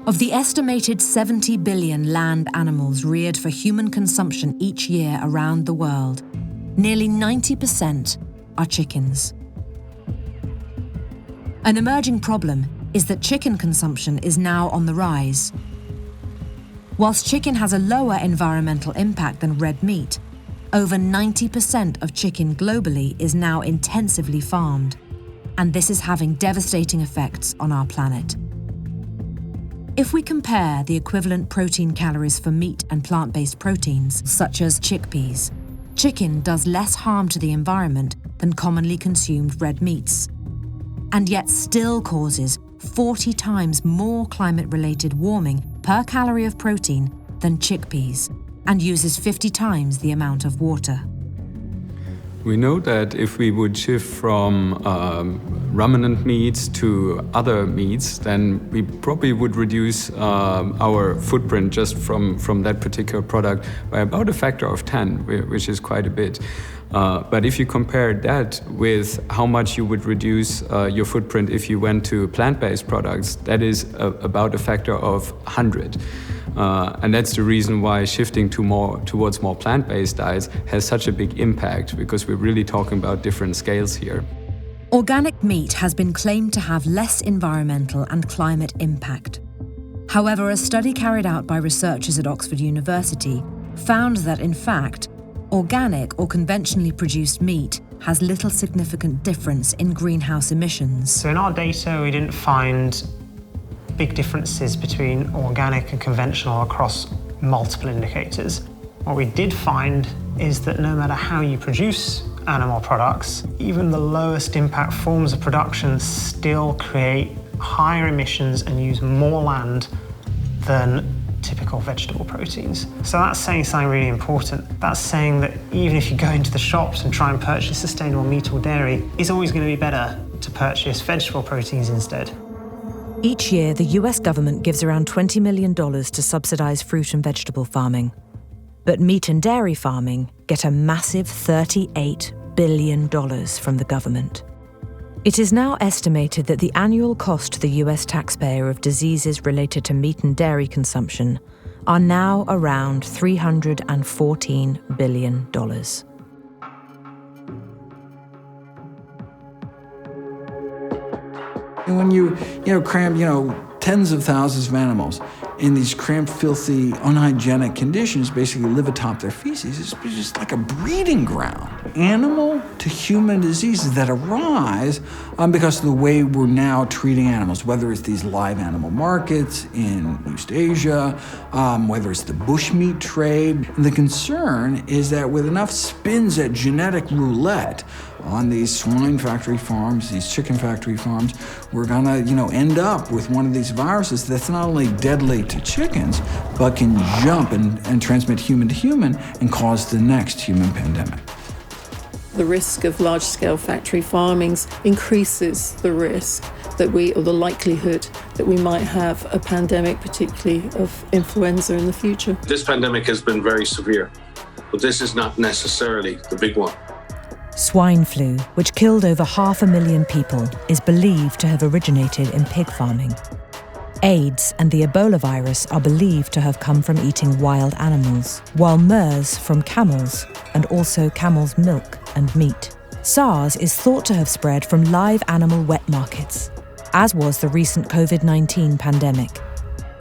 Of the estimated 70 billion land animals reared for human consumption each year around the world, nearly 90% are chickens. An emerging problem is that chicken consumption is now on the rise. Whilst chicken has a lower environmental impact than red meat, over 90% of chicken globally is now intensively farmed, and this is having devastating effects on our planet. If we compare the equivalent protein calories for meat and plant-based proteins, such as chickpeas, chicken does less harm to the environment than commonly consumed red meats, and yet still causes 40 times more climate-related warming per calorie of protein than chickpeas, and uses 50 times the amount of water. We know that if we would shift from ruminant meats to other meats, then we probably would reduce our footprint just from that particular product by about a factor of 10, which is quite a bit. But if you compare that with how much you would reduce your footprint if you went to plant-based products, that is about a factor of 100. And that's the reason why shifting towards more plant-based diets has such a big impact, because we're really talking about different scales here. Organic meat has been claimed to have less environmental and climate impact. However, a study carried out by researchers at Oxford University found that, in fact, organic or conventionally produced meat has little significant difference in greenhouse emissions. So in our data, we didn't find big differences between organic and conventional across multiple indicators. What we did find is that no matter how you produce animal products, even the lowest impact forms of production still create higher emissions and use more land than typical vegetable proteins. So that's saying something really important. That's saying that even if you go into the shops and try and purchase sustainable meat or dairy, it's always going to be better to purchase vegetable proteins instead. Each year, the US government gives around $20 million to subsidize fruit and vegetable farming. But meat and dairy farming get a massive $38 billion from the government. It is now estimated that the annual cost to the US taxpayer of diseases related to meat and dairy consumption are now around $314 billion. And when you cram, tens of thousands of animals in these cramped, filthy, unhygienic conditions, basically live atop their feces, it's just like a breeding ground. Animal to human diseases that arise because of the way we're now treating animals, whether it's these live animal markets in East Asia, whether it's the bushmeat trade. And the concern is that with enough spins at genetic roulette on these swine factory farms, these chicken factory farms, we're gonna, end up with one of these viruses that's not only deadly to chickens, but can jump and transmit human to human and cause the next human pandemic. The risk of large-scale factory farmings increases the risk or the likelihood that we might have a pandemic, particularly of influenza in the future. This pandemic has been very severe, but this is not necessarily the big one. Swine flu, which killed over 500,000 people, is believed to have originated in pig farming. AIDS and the Ebola virus are believed to have come from eating wild animals, while MERS from camels, and also camel's milk and meat. SARS is thought to have spread from live animal wet markets, as was the recent COVID-19 pandemic.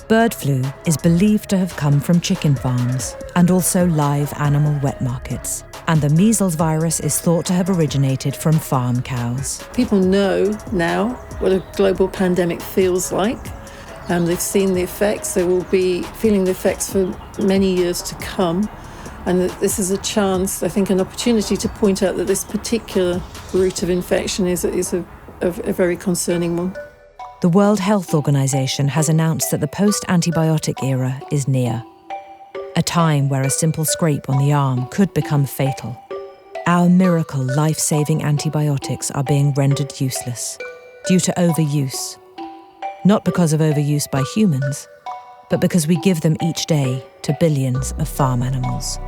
Bird flu is believed to have come from chicken farms, and also live animal wet markets. And the measles virus is thought to have originated from farm cows. People know now what a global pandemic feels like. They've seen the effects. They will be feeling the effects for many years to come. And that this is a chance, I think, an opportunity to point out that this particular route of infection is a very concerning one. The World Health Organization has announced that the post-antibiotic era is near. A time where a simple scrape on the arm could become fatal. Our miracle life-saving antibiotics are being rendered useless due to overuse. Not because of overuse by humans, but because we give them each day to billions of farm animals.